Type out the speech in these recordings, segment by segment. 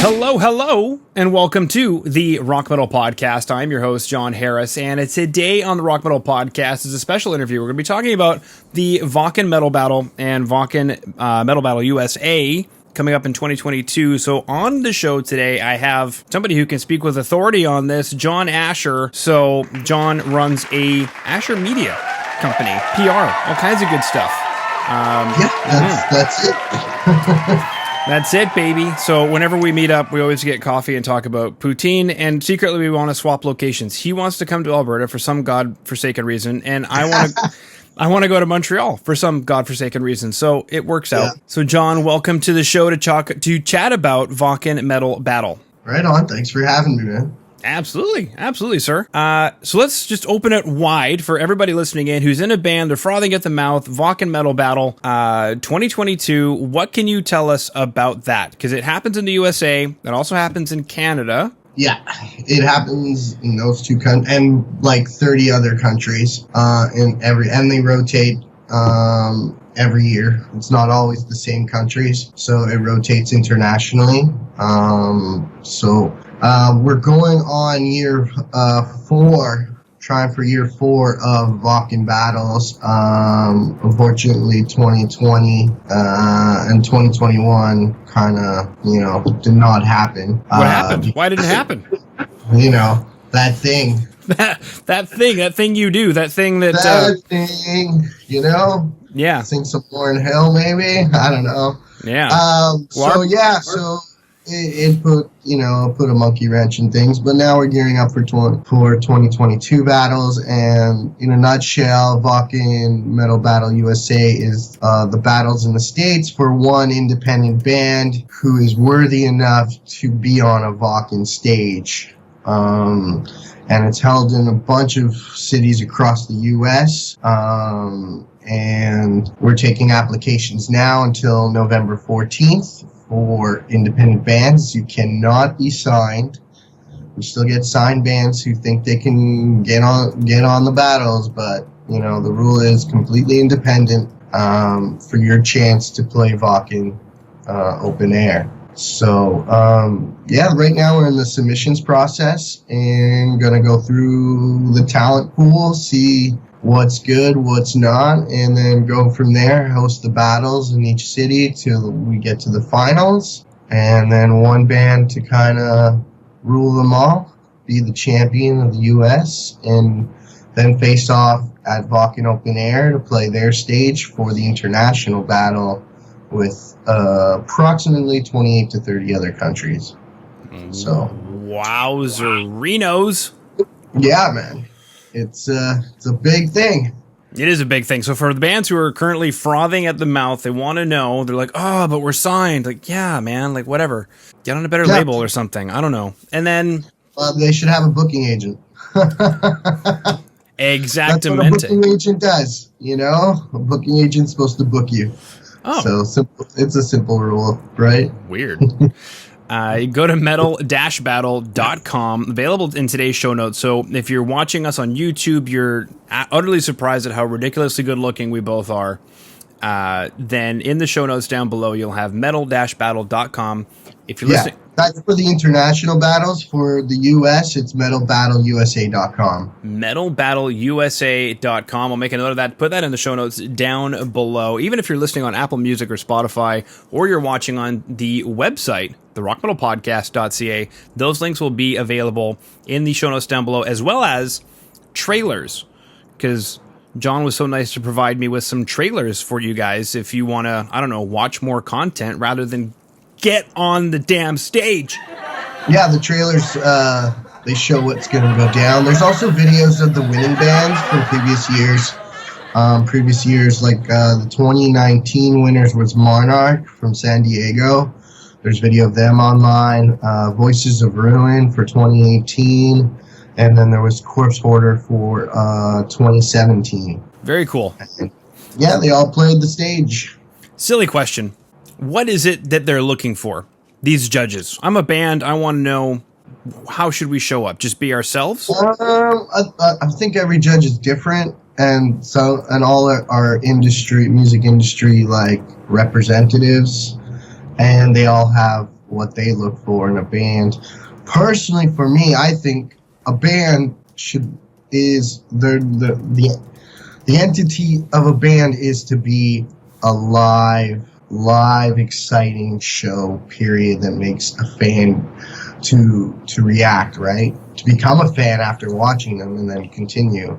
Hello, and welcome to the Rock Metal Podcast. I'm your host, John Harris, and today on the Rock Metal Podcast is a special interview. We're going to be talking about the Wacken Metal Battle and Wacken Metal Battle USA coming up in 2022. So on the show today, I have somebody who can speak with authority on this, John Asher. So John runs a Asher Media company, PR, all kinds of good stuff. That's it. That's it, baby. So whenever we meet up, we always get coffee and talk about poutine, and secretly we want to swap locations. He wants to come to Alberta for some godforsaken reason, and I want to go to Montreal for some godforsaken reason. So it works out. So John, welcome to the show to chat about Wacken Metal Battle. Right on. Thanks for having me, man. Absolutely, sir. So let's just open it wide for everybody listening in who's in a band, they're frothing at the mouth, Wacken Metal Battle 2022. What can you tell us about that? Because it happens in the USA. It also happens in Canada. Yeah, it happens in those two countries and like 30 other countries. And they rotate every year. It's not always the same countries, so it rotates internationally. We're going on year 4, trying for year 4 of Wacken Battles. Unfortunately, 2020 and 2021 kind of, did not happen. What happened? Why didn't it happen? That thing. that thing you do, that thing that... That thing, Yeah. Sing some Lauren Hill, maybe? I don't know. Yeah. It put a monkey wrench in things, but now we're gearing up for 2022 battles, and in a nutshell, Wacken Metal Battle USA is the battles in the States for one independent band who is worthy enough to be on a Wacken stage. And it's held in a bunch of cities across the U.S., and we're taking applications now until November 14th. For independent bands. You cannot be signed. We still get signed bands who think they can get on the battles, but the rule is completely independent for your chance to play Wacken open air. So right now we're in the submissions process and gonna go through the talent pool, see what's good, what's not, and then go from there, host the battles in each city till we get to the finals, and then one band to kind of rule them all, be the champion of the U.S., and then face off at Wacken Open Air to play their stage for the international battle with approximately 28 to 30 other countries. So, wowzerinos. Yeah, man. It's a big thing. It is a big thing. So for the bands who are currently frothing at the mouth, they want to know, they're like, oh, but we're signed. Like, yeah, man, like whatever. Get on a better label or something. I don't know. And then... they should have a booking agent. Exactamente. That's what a booking agent does, A booking agent's supposed to book you. Oh. So it's a simple rule, right? Weird. Go to metal-battle.com, available in today's show notes. So if you're watching us on YouTube, you're utterly surprised at how ridiculously good looking we both are. Then in the show notes down below, you'll have metal-battle.com. If you're listening... That's for the international battles. For the U.S., it's metalbattleusa.com. Metalbattleusa.com. I'll make a note of that. Put that in the show notes down below. Even if you're listening on Apple Music or Spotify, or you're watching on the website, therockmetalpodcast.ca, those links will be available in the show notes down below, as well as trailers. Because John was so nice to provide me with some trailers for you guys if you want to, watch more content rather than get on the damn stage. Yeah, the trailers, they show what's going to go down. There's also videos of the winning bands from previous years. Like the 2019 winners was Monarch from San Diego. There's video of them online. Voices of Ruin for 2018. And then there was Corpse Hoarder for 2017. Very cool. And, yeah, they all played the stage. Silly question. What is it that they're looking for, these judges? I'm a band. I want to know, how should we show up? Just be ourselves? I think every judge is different, and all our music industry, like representatives, and they all have what they look for in a band. Personally, for me, I think a band is the entity of a band is to be a live, exciting show, period, that makes a fan to react, right? To become a fan after watching them and then continue.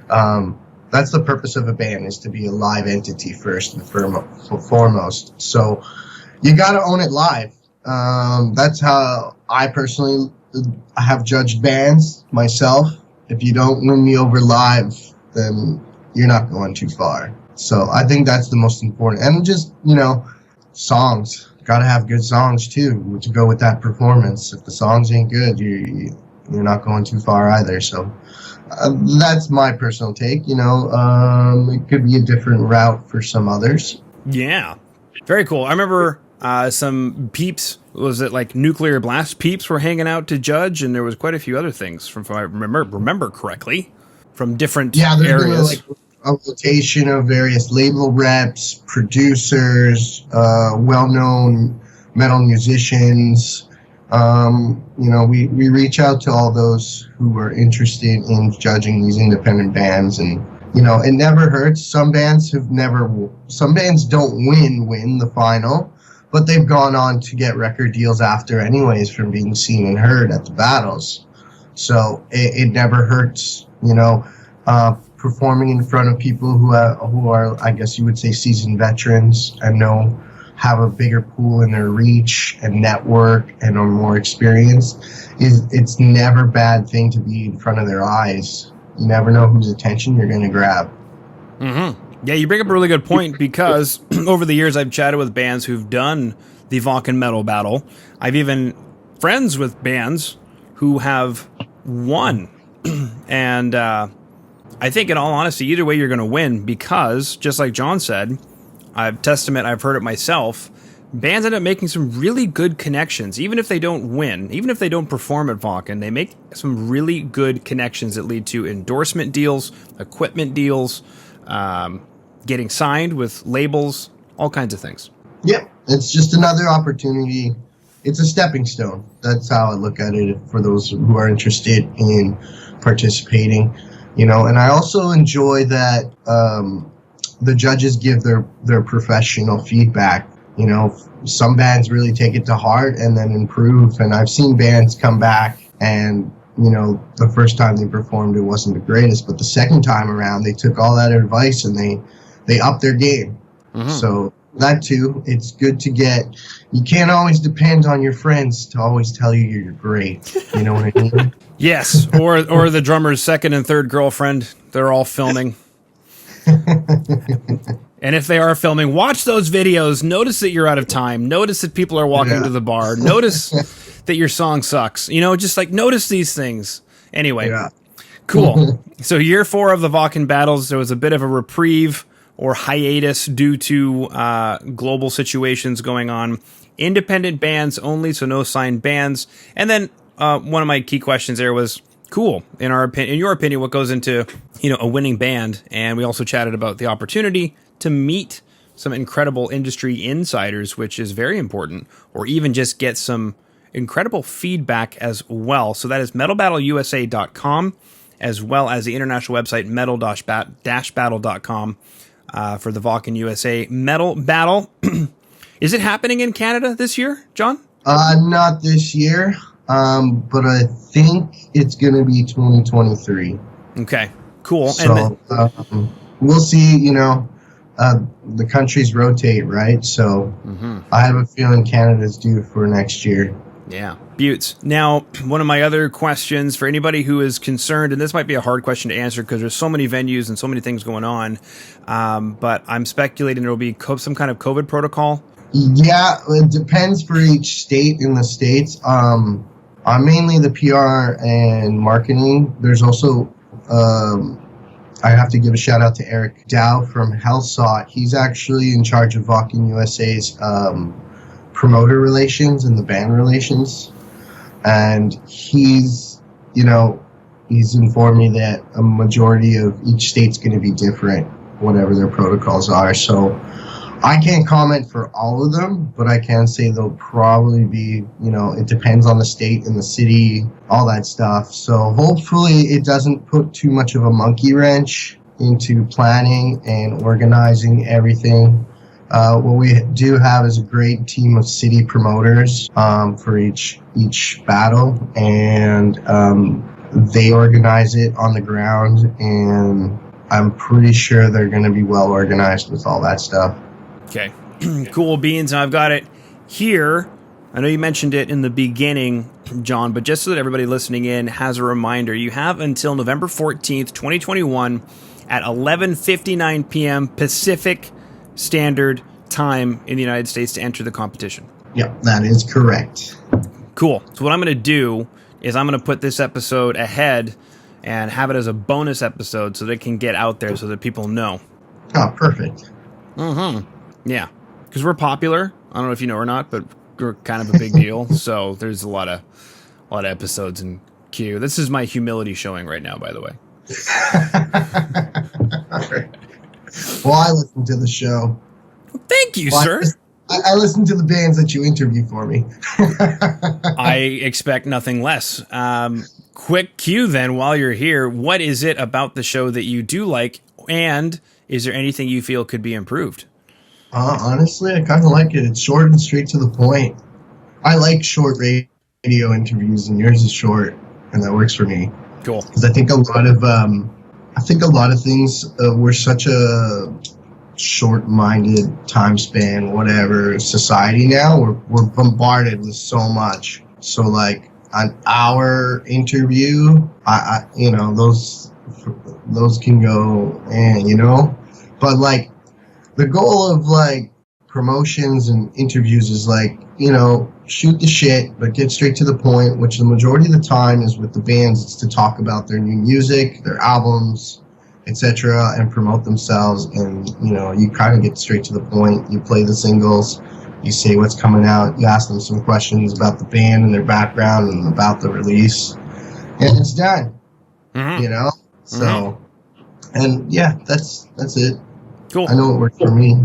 That's the purpose of a band, is to be a live entity first and foremost. So you got to own it live. That's how I personally have judged bands myself. If you don't win me over live, then you're not going too far. So I think that's the most important. And just, songs. Got to have good songs, too, to go with that performance. If the songs ain't good, you're not going too far either. So that's my personal take. It could be a different route for some others. Yeah. Very cool. I remember some peeps, was it like Nuclear Blast peeps were hanging out to judge, and there was quite a few other things, from if I remember correctly, from different areas. Like a rotation of various label reps, producers, well-known metal musicians. We reach out to all those who are interested in judging these independent bands, and it never hurts. Some bands don't win the final, but they've gone on to get record deals after anyways from being seen and heard at the battles. So it never hurts, performing in front of people who are, I guess you would say, seasoned veterans and have a bigger pool in their reach and network and are more experienced. It's never a bad thing to be in front of their eyes. You never know whose attention you're going to grab. Mm-hmm. Yeah, you bring up a really good point, because over the years I've chatted with bands who've done the Wacken Metal Battle. I've even friends with bands who have won. And I think, in all honesty, either way you're going to win, because, just like John said, I've heard it myself, bands end up making some really good connections. Even if they don't win, even if they don't perform at Wacken, they make some really good connections that lead to endorsement deals, equipment deals, getting signed with labels, all kinds of things. Yep, it's just another opportunity. It's a stepping stone. That's how I look at it for those who are interested in participating. And I also enjoy that the judges give their professional feedback. Some bands really take it to heart and then improve. And I've seen bands come back and, the first time they performed, it wasn't the greatest. But the second time around, they took all that advice and they upped their game. Mm-hmm. So that too, it's good to get. You can't always depend on your friends to always tell you you're great. You know what I mean? Yes, or the drummer's second and third girlfriend. They're all filming. And if they are filming, watch those videos. Notice that you're out of time. Notice that people are walking to the bar. Notice that your song sucks. Just like notice these things. Anyway, cool. So year 4 of the Wacken Battles, there was a bit of a reprieve or hiatus due to global situations going on. Independent bands only, so no signed bands. And then one of my key questions there was, cool, in your opinion, what goes into a winning band? And we also chatted about the opportunity to meet some incredible industry insiders, which is very important, or even just get some incredible feedback as well. So that is metalbattleusa.com, as well as the international website metal-battle.com for the Wacken USA Metal Battle. Is it happening in Canada this year, John? Not this year, but I think it's going to be 2023. Okay, cool. So we'll see, the countries rotate, right? So I have a feeling Canada's due for next year. Yeah, Buttes. Now, one of my other questions for anybody who is concerned, and this might be a hard question to answer because there's so many venues and so many things going on, but I'm speculating there will be some kind of COVID protocol. Yeah, it depends for each state in the States. I'm mainly the PR and marketing. There's also, I have to give a shout out to Eric Dow from HealthSought. He's actually in charge of Wacken USA's promoter relations and the band relations. And he's informed me that a majority of each state's going to be different, whatever their protocols are. So I can't comment for all of them, but I can say they'll probably be, it depends on the state and the city, all that stuff. So hopefully it doesn't put too much of a monkey wrench into planning and organizing everything. What we do have is a great team of city promoters for each battle, and they organize it on the ground, and I'm pretty sure they're going to be well organized with all that stuff. Okay, cool beans. And I've got it here. I know you mentioned it in the beginning, John, but just so that everybody listening in has a reminder, you have until November 14th, 2021 at 11:59 p.m. Pacific Standard Time in the United States to enter the competition. Yep, that is correct. Cool. So what I'm going to do is I'm going to put this episode ahead and have it as a bonus episode so that it can get out there so that people know. Oh, perfect. Mm-hmm. Yeah, because we're popular. I don't know if you know or not, but we're kind of a big deal. So there's a lot of episodes in queue. This is my humility showing right now, by the way. All right. Well, I listen to the show. Thank you, sir. I listen to the bands that you interview for me. I expect nothing less. Quick cue then, while you're here, what is it about the show that you do like, and is there anything you feel could be improved? Honestly, I kind of like it. It's short and straight to the point. I like short radio interviews, and yours is short, and that works for me. Cool. Because I think a lot of things we're such a short-minded time span, whatever society now. We're bombarded with so much. So like an hour interview, I those can go, but like. The goal of like promotions and interviews is like, shoot the shit, but get straight to the point, which the majority of the time is with the bands. It's to talk about their new music, their albums, etc., and promote themselves. And, you kind of get straight to the point. You play the singles, you say what's coming out, you ask them some questions about the band and their background and about the release, and it's done, So, and yeah, that's it. Cool. I know it works for me.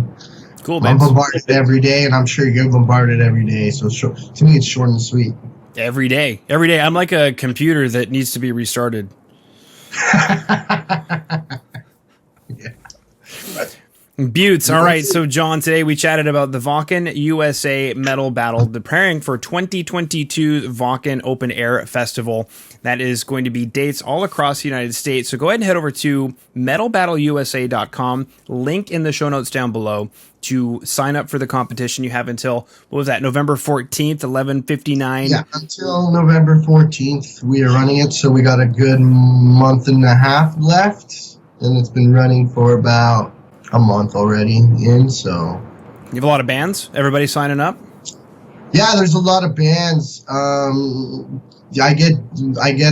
Cool, I'm bombarded every day, and I'm sure you're bombarded every day. So to me, it's short and sweet. Every day. I'm like a computer that needs to be restarted. Yeah. Buttes. All right. So, John, today we chatted about the Wacken USA Metal Battle, preparing for 2022 Wacken Open Air Festival. That is going to be dates all across the United States. So go ahead and head over to metalbattleusa.com. Link in the show notes down below to sign up for the competition. You have until, November 14th, 11:59. Yeah, until November 14th. We are running it. So we got a good month and a half left. And it's been running for about a month already in, so. You have a lot of bands? Everybody signing up? Yeah, there's a lot of bands. I get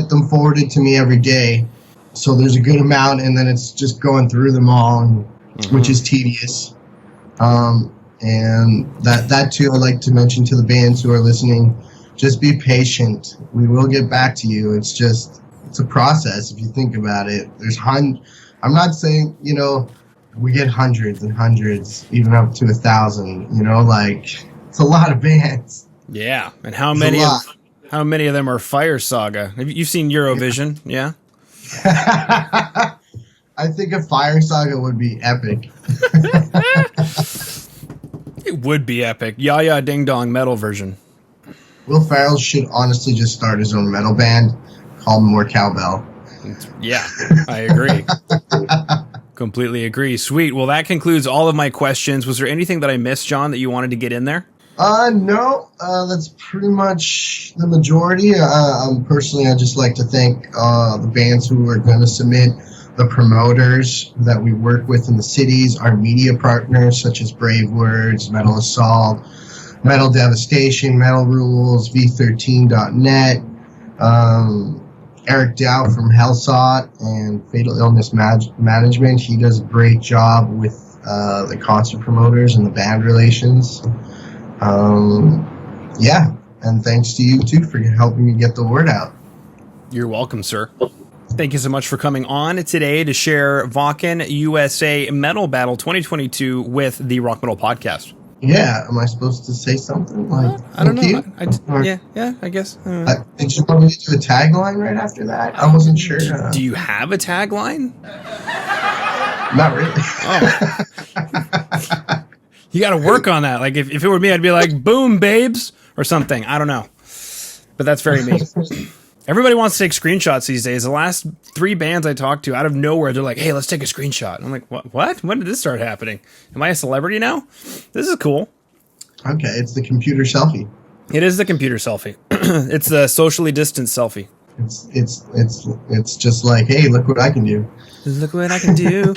them forwarded to me every day, so there's a good amount, and then it's just going through them all, which is tedious. And that too, I'd like to mention to the bands who are listening, just be patient. We will get back to you. It's a process if you think about it. I'm not saying, we get hundreds and hundreds, even up to 1,000, it's a lot of bands. Yeah. And how many of them are Fire Saga? You've seen Eurovision, yeah? I think a Fire Saga would be epic. It would be epic. Ya Ya Ding Dong metal version. Will Ferrell should honestly just start his own metal band called More Cowbell. Yeah, I agree. Completely agree. Sweet. Well, that concludes all of my questions. Was there anything that I missed, John, that you wanted to get in there? No, that's pretty much the majority. Personally, I'd just like to thank the bands who are going to submit, the promoters that we work with in the cities, our media partners such as Brave Words, Metal Assault, Metal Devastation, Metal Rules, V13.net, Eric Dow from Hellsot and Fatal Illness Management. He does a great job with the concert promoters and the band relations. Yeah, and thanks to you too for helping me get the word out. You're welcome, sir. Thank you so much for coming on today to share Wacken USA Metal Battle 2022 with the Rock Metal Podcast. Yeah, am I supposed to say something like? I don't know. Yeah, I guess. Did you want me to do a tagline right after that? I wasn't sure. Do you have a tagline? Not really. Oh. You got to work on that. Like if it were me, I'd be like, "Boom, babes," or something. I don't know, but that's very me. Everybody wants to take screenshots these days. The last 3 bands I talked to, out of nowhere, they're like, "Hey, let's take a screenshot." And I'm like, "What? When did this start happening? Am I a celebrity now? This is cool." Okay, it's the computer selfie. It is the computer selfie. It's the socially distanced selfie. It's just like, hey, look what I can do. Look what I can do.